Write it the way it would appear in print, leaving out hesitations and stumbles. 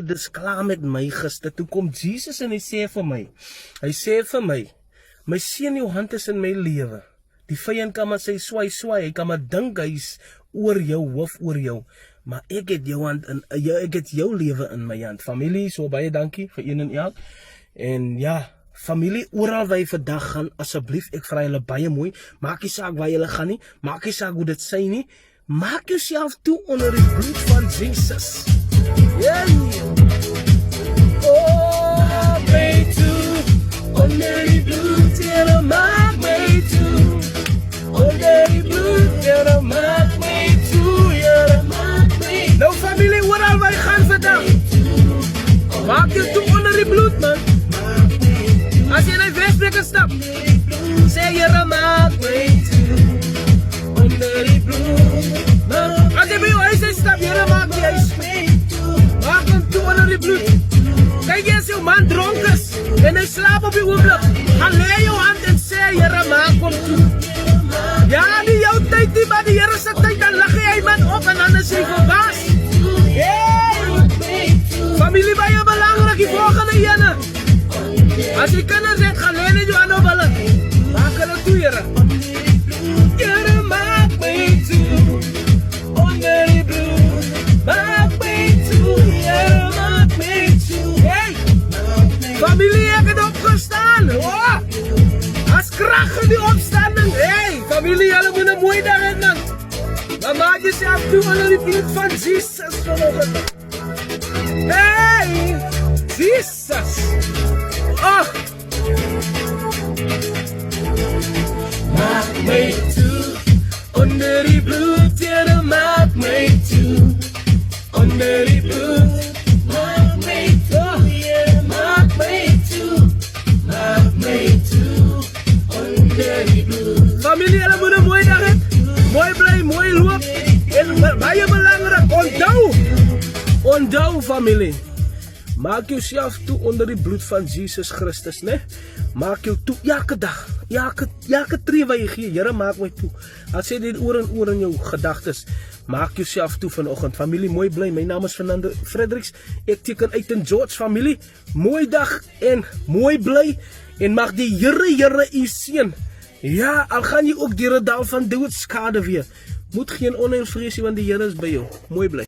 dis klaar met my gister. Toe kom Jesus en hy sê vir my, my seun, jou hand is in my lewe. Die vyand kan maar sê swai, hy kan maar dink hy's oor jou hoof, oor jou. Maar ek het jou hand in, ek het jou lewe in my hand. Familie, so baie dankie vir een en elk. En ja, familie, oral waar jy vandag gaan, asseblief, ek vra julle baie mooi, maak nie saak waar julle gaan nie, maak nie saak hoe dit sy nie, maak jouself toe onder die bloed van Jesus. Yeah. Oh, my toe, onder die bloed, Here, maak my toe. Onder die bloed, Here, maak my toe, Here, maak my toe. Nou familie, oral waar jy gaan vandag, maak jou toe onder die bloed, man. As jy na die Westbreker stap, sê Here, maak my toe, onder die bloed. As jy by jou huis stap, Here, maak die huis, maak hom toe onder die bloed. Kyk jy as jou man dronk is, en hy slaap op die oomblik, gaan lê jou hand en sê, Here, maak hom toe. Ja, nie jou tyd nie, maar die Here se tyd, dan lig hy man op, en dan is hy verbaas. Hey! Familie, baie belangrik, die volgende ene. As jy kinders het, gaan lê net jou hand op hulle. Maak hulle toe, Here. Here, maak my toe, onder die bloed. Maak my toe, Here, maak my toe. Hey! Familie, ek het opgestaan. Oh! As krag in die opstanding. Hey! Familie, julle moet 'n mooi dag hê, man. Maar maak jouself toe onder die bloed van Jesus vanoggend. Hey! Jesus! Oh! Maak my toe, onder die bloed, Here, maak my toe, onder die bloed, maak my toe, Here, maak my toe, maak my toe, onder die bloed. Familie, julle moet 'n mooi dag hê, mooi bly, mooi loop, en baie belangrik, onthou familie, maak jouself toe onder die bloed van Jesus Christus, né? Maak jou toe elke dag, elke tree wat jy gee, Here, maak my toe. As jy dit oor en oor in jou gedagtes, maak jouself toe vanoggend. Familie, mooi bly. My naam is Fernando Fredericks. Ek teken uit in George, familie. Mooi dag en mooi bly. En mag die Here u seën. Ja, al gaan jy ook deur 'n dal van doodskade weer. Moet geen onheil vrees nie, want die Here is by jou. Mooi bly.